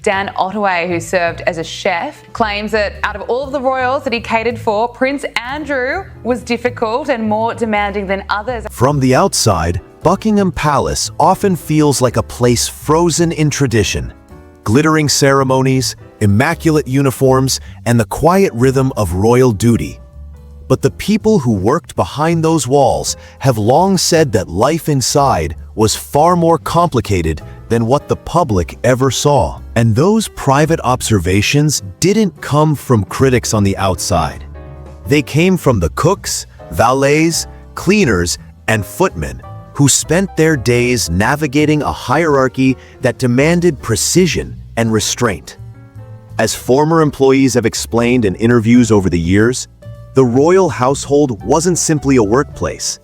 Dan Ottaway, who served as a chef, claims that out of all of the royals that he catered for, Prince Andrew was difficult and more demanding than others. From the outside, Buckingham Palace often feels like a place frozen in tradition. Glittering ceremonies, immaculate uniforms, and the quiet rhythm of royal duty. But the people who worked behind those walls have long said that life inside was far more complicated than what the public ever saw. And those private observations didn't come from critics on the outside. They came from the cooks, valets, cleaners, and footmen who spent their days navigating a hierarchy that demanded precision and restraint. As former employees have explained in interviews over the years, the royal household wasn't simply a workplace.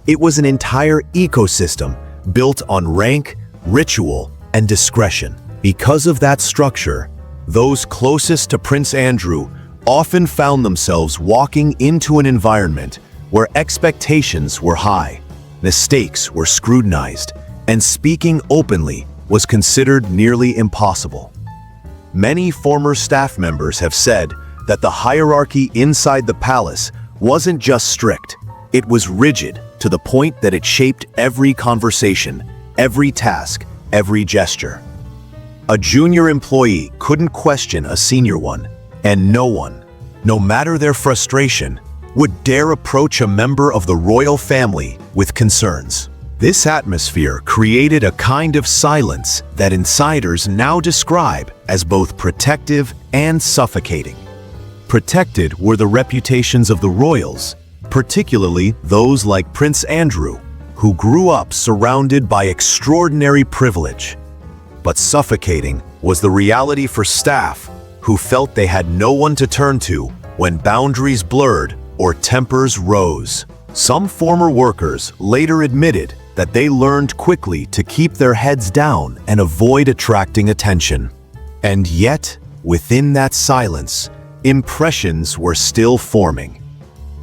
It was an entire ecosystem built on rank, ritual, and discretion. Because of that structure, those closest to Prince Andrew often found themselves walking into an environment where expectations were high, mistakes were scrutinized, and speaking openly was considered nearly impossible. Many former staff members have said that the hierarchy inside the palace wasn't just strict, it was rigid to the point that it shaped every conversation, every task, every gesture. A junior employee couldn't question a senior one, and no one, no matter their frustration, would dare approach a member of the royal family with concerns. This atmosphere created a kind of silence that insiders now describe as both protective and suffocating. Protected were the reputations of the royals, particularly those like Prince Andrew, who grew up surrounded by extraordinary privilege. But suffocating was the reality for staff who felt they had no one to turn to when boundaries blurred or tempers rose. Some former workers later admitted that they learned quickly to keep their heads down and avoid attracting attention. And yet, within that silence, impressions were still forming.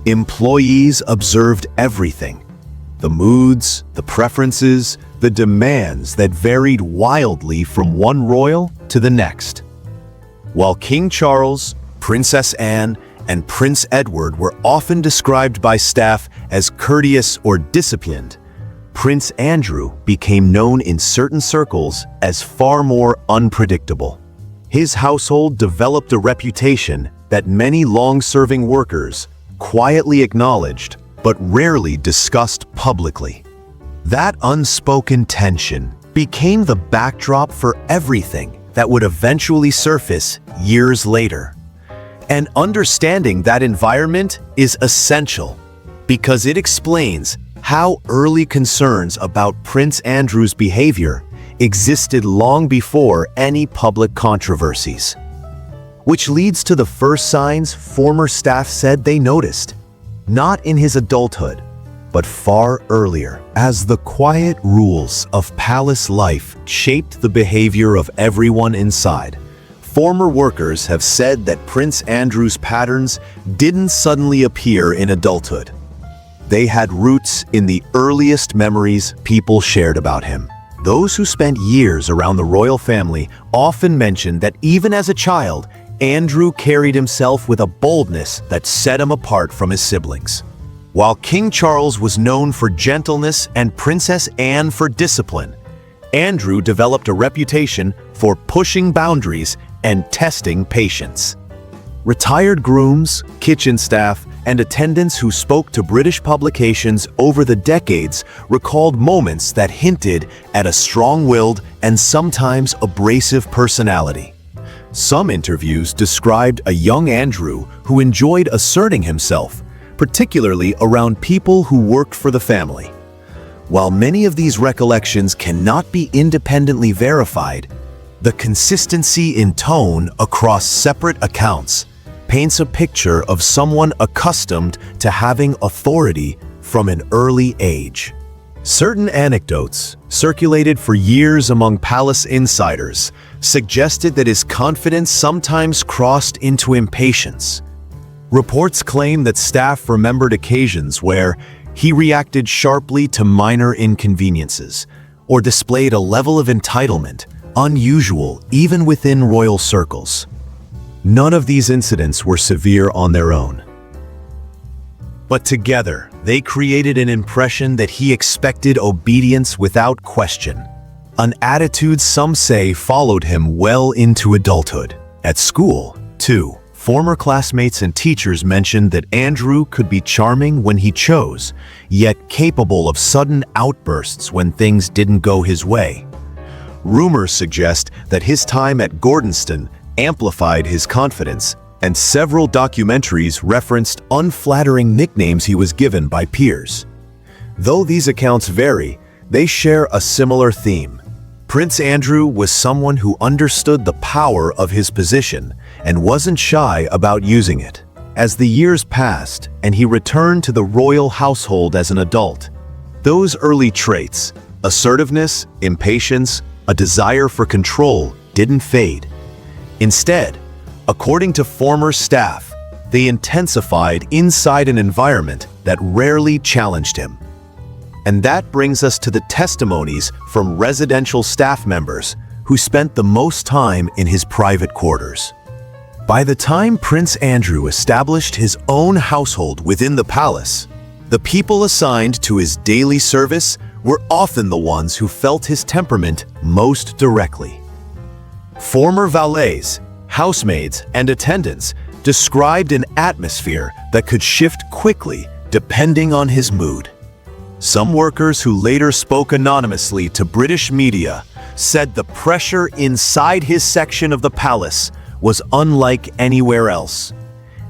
Employees observed everything: the moods, the preferences, the demands that varied wildly from one royal to the next. While King Charles, Princess Anne, and Prince Edward were often described by staff as courteous or disciplined, Prince Andrew became known in certain circles as far more unpredictable. His household developed a reputation that many long-serving workers quietly acknowledged but rarely discussed publicly. That unspoken tension became the backdrop for everything that would eventually surface years later. And understanding that environment is essential because it explains how early concerns about Prince Andrew's behavior existed long before any public controversies. Which leads to the first signs former staff said they noticed, not in his adulthood, but far earlier, as the quiet rules of palace life shaped the behavior of everyone inside. Former workers have said that Prince Andrew's patterns didn't suddenly appear in adulthood. They had roots in the earliest memories people shared about him. Those who spent years around the royal family often mentioned that even as a child, Andrew carried himself with a boldness that set him apart from his siblings. While King Charles was known for gentleness and Princess Anne for discipline, Andrew developed a reputation for pushing boundaries and testing patience. Retired grooms, kitchen staff, and attendants who spoke to British publications over the decades recalled moments that hinted at a strong-willed and sometimes abrasive personality. Some interviews described a young Andrew who enjoyed asserting himself, particularly around people who worked for the family. While many of these recollections cannot be independently verified, the consistency in tone across separate accounts paints a picture of someone accustomed to having authority from an early age. Certain anecdotes, circulated for years among palace insiders, suggested that his confidence sometimes crossed into impatience. Reports claim that staff remembered occasions where he reacted sharply to minor inconveniences or displayed a level of entitlement unusual even within royal circles. None of these incidents were severe on their own. But together, they created an impression that he expected obedience without question, an attitude some say followed him well into adulthood. At school, too, former classmates and teachers mentioned that Andrew could be charming when he chose, yet capable of sudden outbursts when things didn't go his way. Rumors suggest that his time at Gordonston amplified his confidence, and several documentaries referenced unflattering nicknames he was given by peers. Though these accounts vary, they share a similar theme. Prince Andrew was someone who understood the power of his position and wasn't shy about using it. As the years passed and he returned to the royal household as an adult, those early traits, assertiveness, impatience, a desire for control, didn't fade. Instead, according to former staff, they intensified inside an environment that rarely challenged him. And that brings us to the testimonies from residential staff members who spent the most time in his private quarters. By the time Prince Andrew established his own household within the palace, the people assigned to his daily service were often the ones who felt his temperament most directly. Former valets, housemaids, and attendants described an atmosphere that could shift quickly depending on his mood. Some workers who later spoke anonymously to British media said the pressure inside his section of the palace was unlike anywhere else.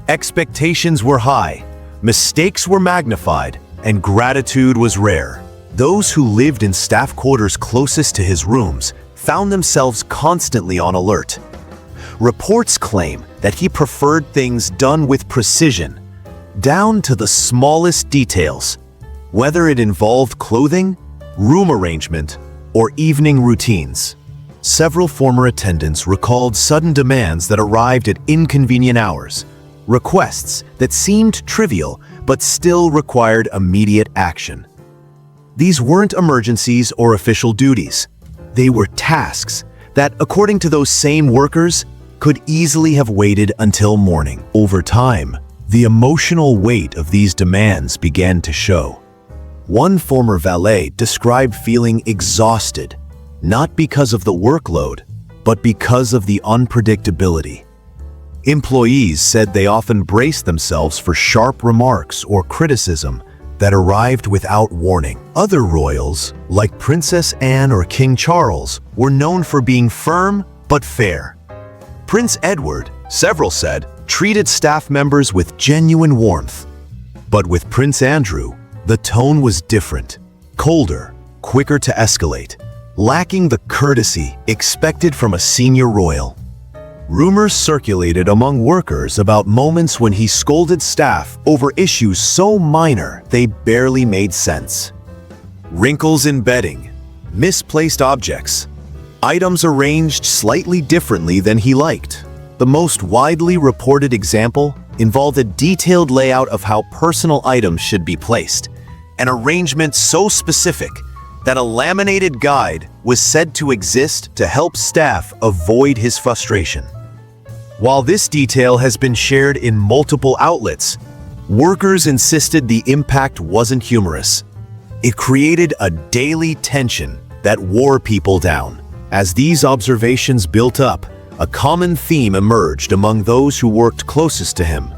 Expectations were high, mistakes were magnified, and gratitude was rare. Those who lived in staff quarters closest to his rooms found themselves constantly on alert. Reports claim that he preferred things done with precision, down to the smallest details, whether it involved clothing, room arrangement, or evening routines. Several former attendants recalled sudden demands that arrived at inconvenient hours, requests that seemed trivial but still required immediate action. These weren't emergencies or official duties. They were tasks that, according to those same workers, could easily have waited until morning. Over time, the emotional weight of these demands began to show. One former valet described feeling exhausted, not because of the workload, but because of the unpredictability. Employees said they often braced themselves for sharp remarks or criticism that arrived without warning. Other royals, like Princess Anne or King Charles, were known for being firm but fair. Prince Edward, several said, treated staff members with genuine warmth. But with Prince Andrew, the tone was different, colder, quicker to escalate, lacking the courtesy expected from a senior royal. Rumors circulated among workers about moments when he scolded staff over issues so minor they barely made sense. Wrinkles in bedding, misplaced objects, items arranged slightly differently than he liked. The most widely reported example involved a detailed layout of how personal items should be placed, an arrangement so specific that a laminated guide was said to exist to help staff avoid his frustration. While this detail has been shared in multiple outlets, workers insisted the impact wasn't humorous. It created a daily tension that wore people down. As these observations built up, a common theme emerged among those who worked closest to him.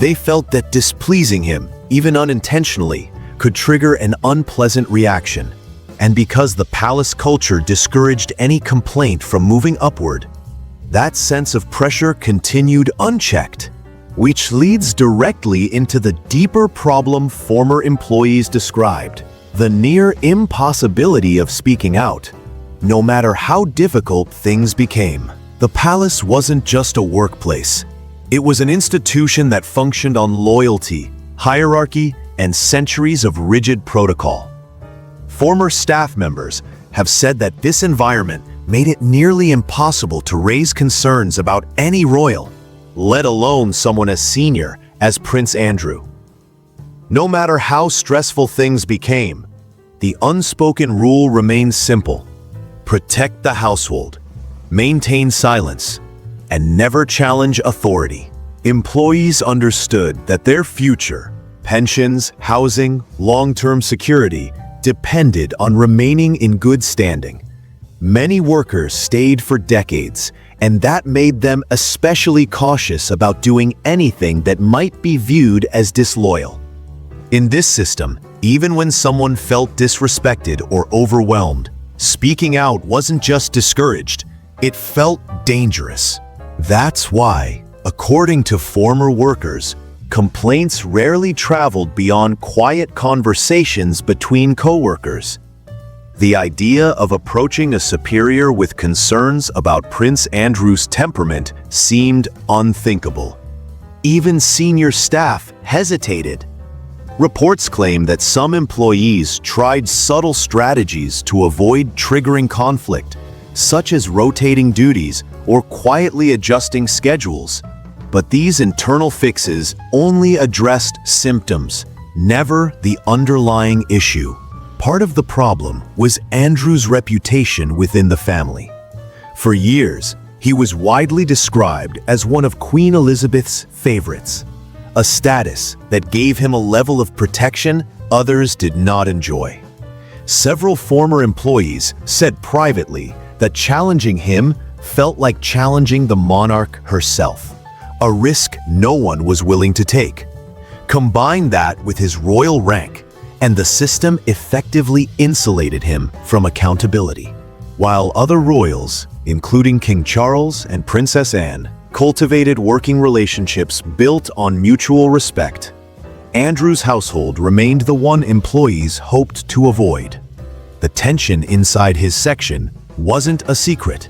They felt that displeasing him, even unintentionally, could trigger an unpleasant reaction. And because the palace culture discouraged any complaint from moving upward, that sense of pressure continued unchecked, which leads directly into the deeper problem former employees described: the near impossibility of speaking out, no matter how difficult things became. The palace wasn't just a workplace. It was an institution that functioned on loyalty, hierarchy, and centuries of rigid protocol. Former staff members have said that this environment made it nearly impossible to raise concerns about any royal, let alone someone as senior as Prince Andrew. No matter how stressful things became, the unspoken rule remains simple: protect the household, maintain silence, and never challenge authority. Employees understood that their future, pensions, housing, long-term security, depended on remaining in good standing. Many workers stayed for decades, and that made them especially cautious about doing anything that might be viewed as disloyal. In this system, even when someone felt disrespected or overwhelmed, speaking out wasn't just discouraged, it felt dangerous. That's why, according to former workers, complaints rarely traveled beyond quiet conversations between coworkers. The idea of approaching a superior with concerns about Prince Andrew's temperament seemed unthinkable. Even senior staff hesitated. Reports claim that some employees tried subtle strategies to avoid triggering conflict, such as rotating duties or quietly adjusting schedules. But these internal fixes only addressed symptoms, never the underlying issue. Part of the problem was Andrew's reputation within the family. For years, he was widely described as one of Queen Elizabeth's favorites, a status that gave him a level of protection others did not enjoy. Several former employees said privately that challenging him felt like challenging the monarch herself, a risk no one was willing to take. Combine that with his royal rank, and the system effectively insulated him from accountability. While other royals, including King Charles and Princess Anne, cultivated working relationships built on mutual respect, Andrew's household remained the one employees hoped to avoid. The tension inside his section wasn't a secret.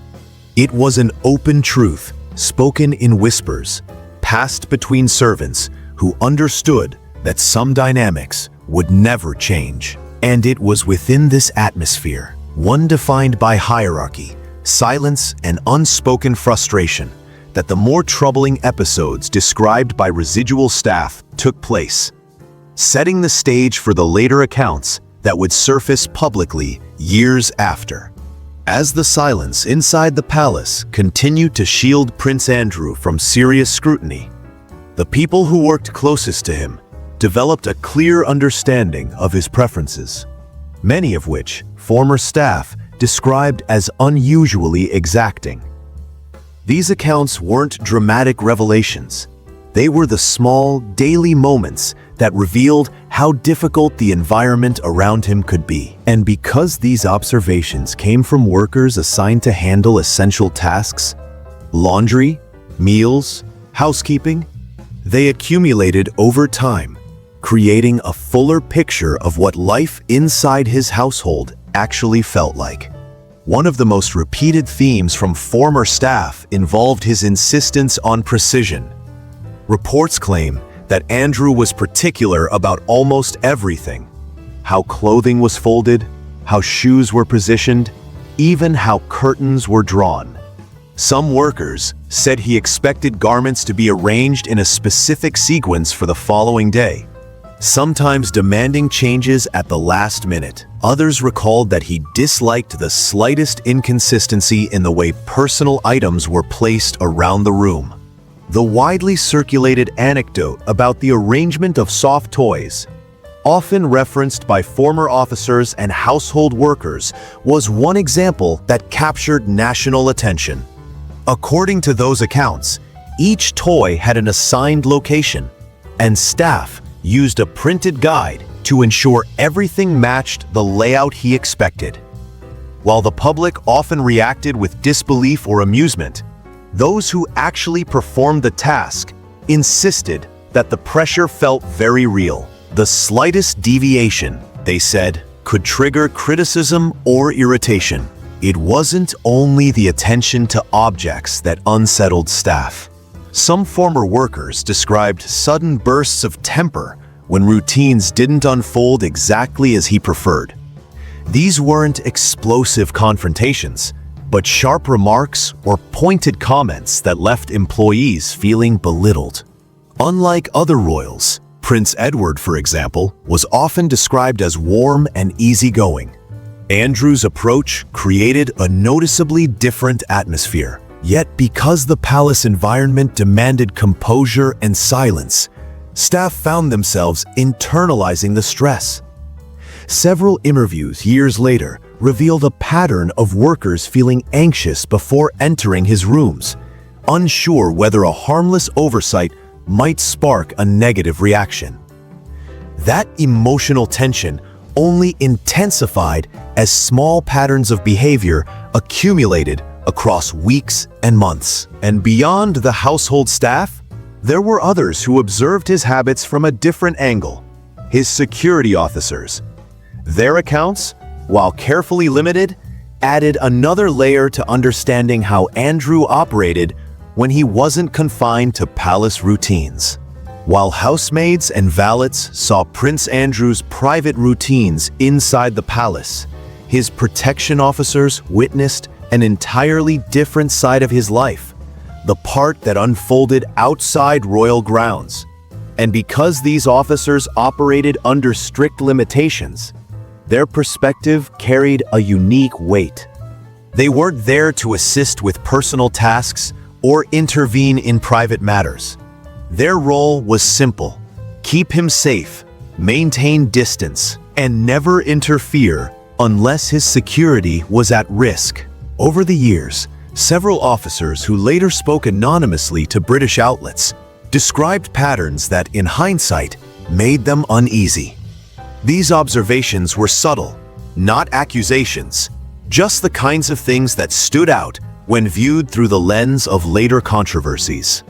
It was an open truth, spoken in whispers, passed between servants who understood that some dynamics would never change. And it was within this atmosphere, one defined by hierarchy, silence, and unspoken frustration, that the more troubling episodes described by residual staff took place, setting the stage for the later accounts that would surface publicly years after. As the silence inside the palace continued to shield Prince Andrew from serious scrutiny, the people who worked closest to him developed a clear understanding of his preferences, many of which former staff described as unusually exacting. These accounts weren't dramatic revelations. They were the small, daily moments that revealed how difficult the environment around him could be. And because these observations came from workers assigned to handle essential tasks, laundry, meals, housekeeping, they accumulated over time, creating a fuller picture of what life inside his household actually felt like. One of the most repeated themes from former staff involved his insistence on precision. Reports claim that Andrew was particular about almost everything: how clothing was folded, how shoes were positioned, even how curtains were drawn. Some workers said he expected garments to be arranged in a specific sequence for the following day, sometimes demanding changes at the last minute. Others recalled that he disliked the slightest inconsistency in the way personal items were placed around the room. The widely circulated anecdote about the arrangement of soft toys, often referenced by former officers and household workers, was one example that captured national attention. According to those accounts, each toy had an assigned location, and staff used a printed guide to ensure everything matched the layout he expected. While the public often reacted with disbelief or amusement, those who actually performed the task insisted that the pressure felt very real. The slightest deviation, they said, could trigger criticism or irritation. It wasn't only the attention to objects that unsettled staff. Some former workers described sudden bursts of temper when routines didn't unfold exactly as he preferred. These weren't explosive confrontations, but sharp remarks or pointed comments that left employees feeling belittled. Unlike other royals, Prince Edward, for example, was often described as warm and easygoing. Andrew's approach created a noticeably different atmosphere. Yet, because the palace environment demanded composure and silence, staff found themselves internalizing the stress. Several interviews years later revealed a pattern of workers feeling anxious before entering his rooms, unsure whether a harmless oversight might spark a negative reaction. That emotional tension only intensified as small patterns of behavior accumulated across weeks and months. And beyond the household staff, there were others who observed his habits from a different angle: his security officers. Their accounts, while carefully limited, added another layer to understanding how Andrew operated when he wasn't confined to palace routines. While housemaids and valets saw Prince Andrew's private routines inside the palace, his protection officers witnessed an entirely different side of his life, the part that unfolded outside royal grounds. And because these officers operated under strict limitations, their perspective carried a unique weight. They weren't there to assist with personal tasks or intervene in private matters. Their role was simple: keep him safe, maintain distance, and never interfere unless his security was at risk. Over the years, several officers who later spoke anonymously to British outlets described patterns that, in hindsight, made them uneasy. These observations were subtle, not accusations, just the kinds of things that stood out when viewed through the lens of later controversies.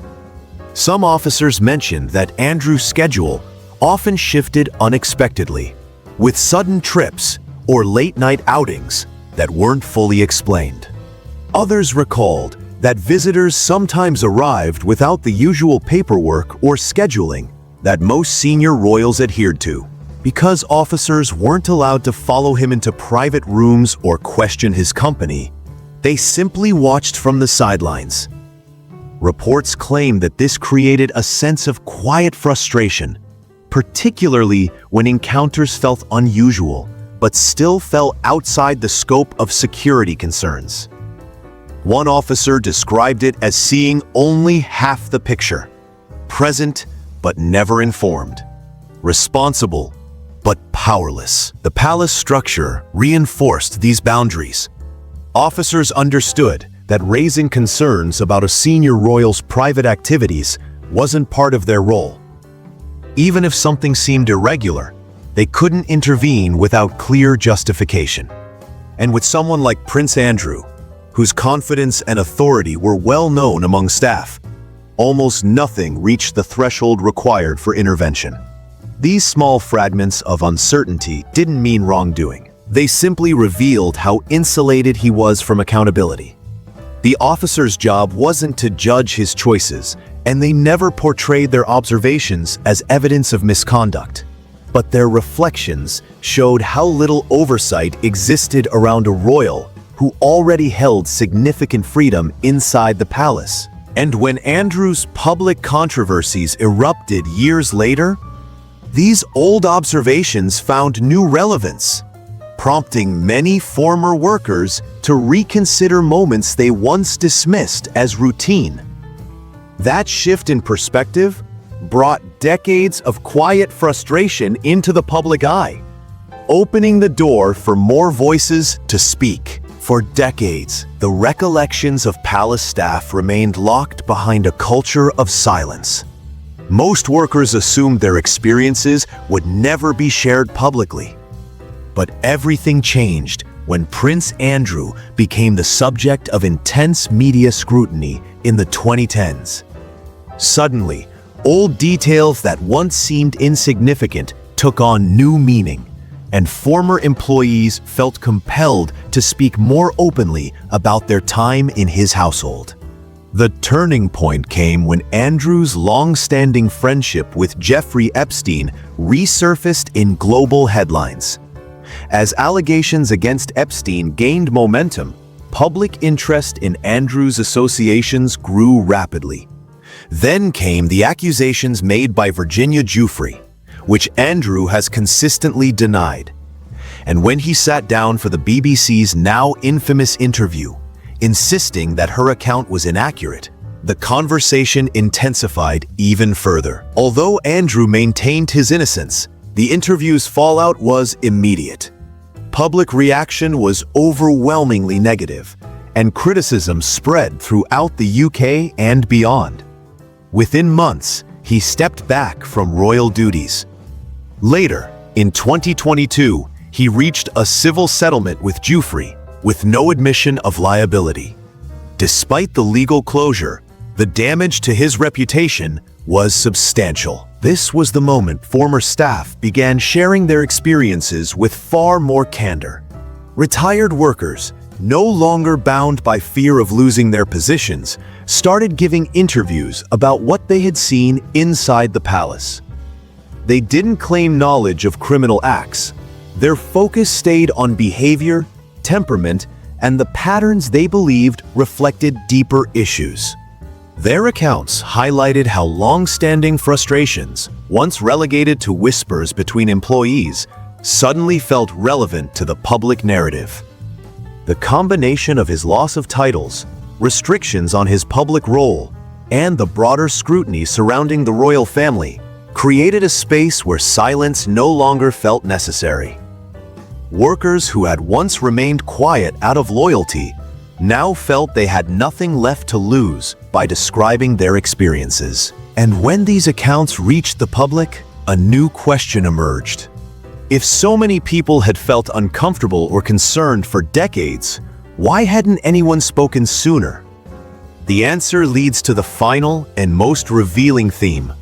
Some officers mentioned that Andrew's schedule often shifted unexpectedly, with sudden trips or late-night outings that weren't fully explained. Others recalled that visitors sometimes arrived without the usual paperwork or scheduling that most senior royals adhered to. Because officers weren't allowed to follow him into private rooms or question his company, they simply watched from the sidelines. Reports claim that this created a sense of quiet frustration, particularly when encounters felt unusual but still fell outside the scope of security concerns. One officer described it as seeing only half the picture: present but never informed, responsible but powerless. The palace structure reinforced these boundaries. Officers understood that raising concerns about a senior royal's private activities wasn't part of their role. Even if something seemed irregular, they couldn't intervene without clear justification. And with someone like Prince Andrew, whose confidence and authority were well known among staff, almost nothing reached the threshold required for intervention. These small fragments of uncertainty didn't mean wrongdoing. They simply revealed how insulated he was from accountability. The officer's job wasn't to judge his choices, and they never portrayed their observations as evidence of misconduct. But their reflections showed how little oversight existed around a royal who already held significant freedom inside the palace. And when Andrew's public controversies erupted years later, these old observations found new relevance, prompting many former workers to reconsider moments they once dismissed as routine. That shift in perspective brought decades of quiet frustration into the public eye, opening the door for more voices to speak. For decades, the recollections of palace staff remained locked behind a culture of silence. Most workers assumed their experiences would never be shared publicly. But everything changed when Prince Andrew became the subject of intense media scrutiny in the 2010s. Suddenly, old details that once seemed insignificant took on new meaning, and former employees felt compelled to speak more openly about their time in his household. The turning point came when Andrew's long-standing friendship with Jeffrey Epstein resurfaced in global headlines. As allegations against Epstein gained momentum, public interest in Andrew's associations grew rapidly. Then came the accusations made by Virginia Giuffre, which Andrew has consistently denied. and when he sat down for the BBC's now infamous interview, insisting that her account was inaccurate, the conversation intensified even further. Although Andrew maintained his innocence, the interview's fallout was immediate. Public reaction was overwhelmingly negative, and criticism spread throughout the UK and beyond. Within months, he stepped back from royal duties. Later, in 2022, he reached a civil settlement with Geoffrey, with no admission of liability. Despite the legal closure, the damage to his reputation was substantial. This was the moment former staff began sharing their experiences with far more candor. Retired workers, no longer bound by fear of losing their positions, started giving interviews about what they had seen inside the palace. They didn't claim knowledge of criminal acts. Their focus stayed on behavior, temperament, and the patterns they believed reflected deeper issues. Their accounts highlighted how long-standing frustrations, once relegated to whispers between employees, suddenly felt relevant to the public narrative. The combination of his loss of titles, restrictions on his public role, and the broader scrutiny surrounding the royal family created a space where silence no longer felt necessary. Workers who had once remained quiet out of loyalty now felt they had nothing left to lose by describing their experiences. And when these accounts reached the public, a new question emerged. If so many people had felt uncomfortable or concerned for decades, why hadn't anyone spoken sooner? The answer leads to the final and most revealing theme: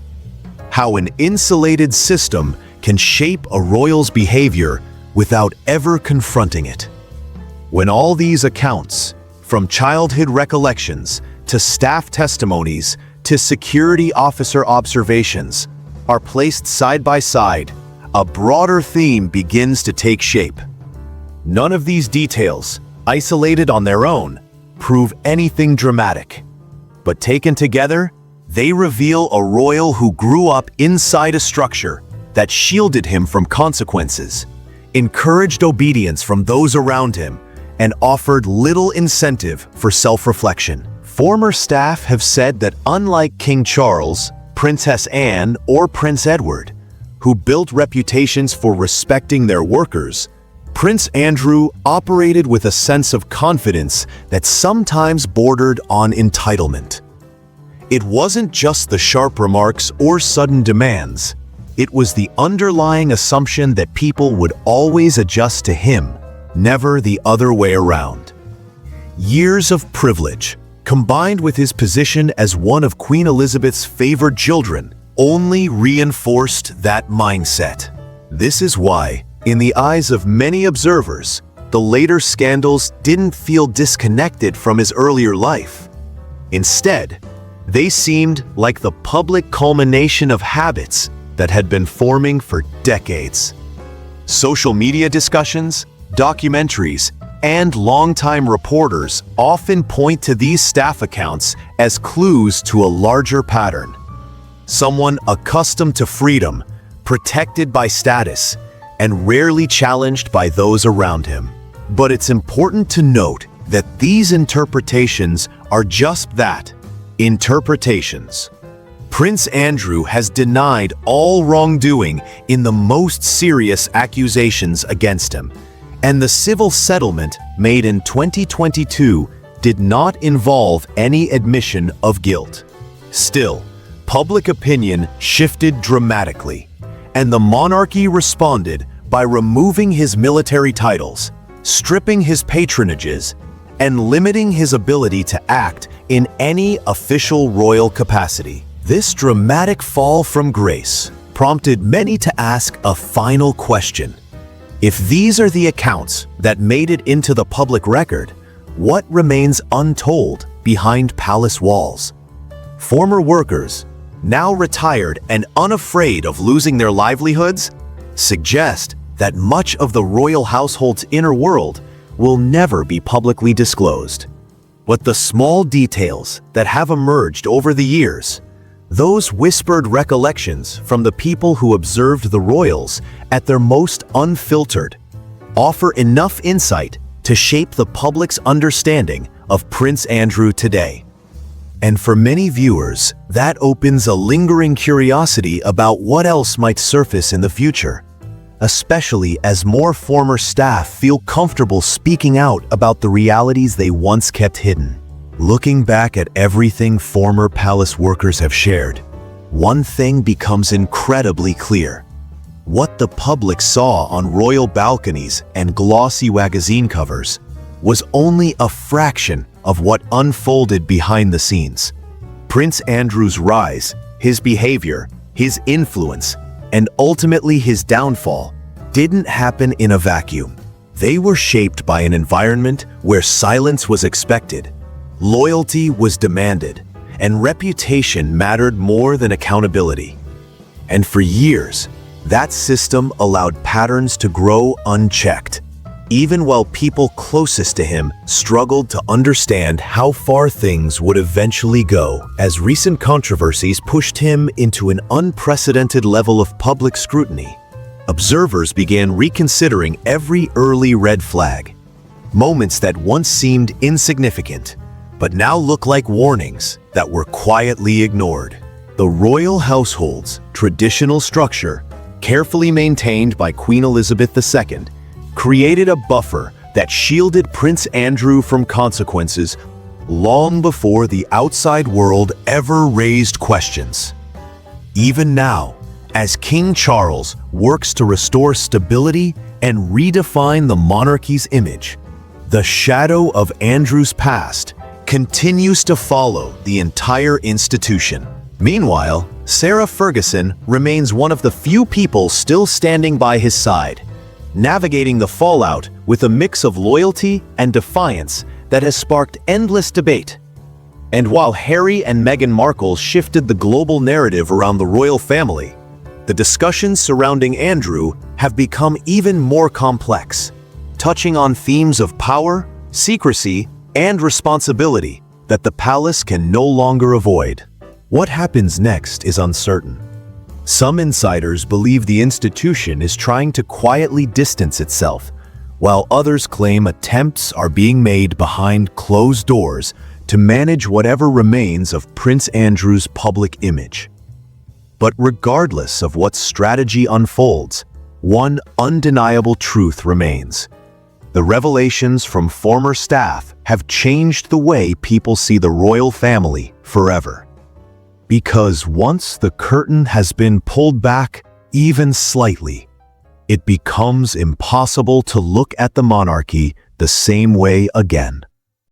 how an insulated system can shape a royal's behavior without ever confronting it. When all these accounts, from childhood recollections to staff testimonies to security officer observations, are placed side by side, a broader theme begins to take shape. None of these details, isolated on their own, prove anything dramatic. But taken together, they reveal a royal who grew up inside a structure that shielded him from consequences, encouraged obedience from those around him, and offered little incentive for self-reflection. Former staff have said that unlike King Charles, Princess Anne, or Prince Edward, who built reputations for respecting their workers, Prince Andrew operated with a sense of confidence that sometimes bordered on entitlement. It wasn't just the sharp remarks or sudden demands. It was the underlying assumption that people would always adjust to him, never the other way around. Years of privilege, combined with his position as one of Queen Elizabeth's favored children, only reinforced that mindset. This is why, in the eyes of many observers, the later scandals didn't feel disconnected from his earlier life. Instead, they seemed like the public culmination of habits that had been forming for decades. Social media discussions, documentaries, and longtime reporters often point to these staff accounts as clues to a larger pattern. Someone accustomed to freedom, protected by status, and rarely challenged by those around him. But it's important to note that these interpretations are just that, interpretations. Prince Andrew has denied all wrongdoing in the most serious accusations against him, and the civil settlement made in 2022 did not involve any admission of guilt. Still, public opinion shifted dramatically, and the monarchy responded by removing his military titles, stripping his patronages, and limiting his ability to act in any official royal capacity. This dramatic fall from grace prompted many to ask a final question. If these are the accounts that made it into the public record, what remains untold behind palace walls? Former workers, now retired and unafraid of losing their livelihoods, suggest that much of the royal household's inner world will never be publicly disclosed. But the small details that have emerged over the years, those whispered recollections from the people who observed the royals at their most unfiltered, offer enough insight to shape the public's understanding of Prince Andrew today. And for many viewers, that opens a lingering curiosity about what else might surface in the future, especially as more former staff feel comfortable speaking out about the realities they once kept hidden. Looking back at everything former palace workers have shared, one thing becomes incredibly clear. What the public saw on royal balconies and glossy magazine covers was only a fraction of what unfolded behind the scenes. Prince Andrew's rise, his behavior, his influence, and ultimately his downfall didn't happen in a vacuum. They were shaped by an environment where silence was expected, loyalty was demanded, and reputation mattered more than accountability. And for years, that system allowed patterns to grow unchecked, even while people closest to him struggled to understand how far things would eventually go, as recent controversies pushed him into an unprecedented level of public scrutiny. Observers began reconsidering every early red flag. Moments that once seemed insignificant, but now look like warnings that were quietly ignored. The royal household's traditional structure, carefully maintained by Queen Elizabeth II, created a buffer that shielded Prince Andrew from consequences long before the outside world ever raised questions. Even now, as King Charles works to restore stability and redefine the monarchy's image, the shadow of Andrew's past continues to follow the entire institution. Meanwhile, Sarah Ferguson remains one of the few people still standing by his side, navigating the fallout with a mix of loyalty and defiance that has sparked endless debate. And while Harry and Meghan Markle shifted the global narrative around the royal family, the discussions surrounding Andrew have become even more complex, touching on themes of power, secrecy, and responsibility that the palace can no longer avoid. What happens next is uncertain. Some insiders believe the institution is trying to quietly distance itself, while others claim attempts are being made behind closed doors to manage whatever remains of Prince Andrew's public image. But regardless of what strategy unfolds, one undeniable truth remains. The revelations from former staff have changed the way people see the royal family forever. Because once the curtain has been pulled back even slightly, it becomes impossible to look at the monarchy the same way again.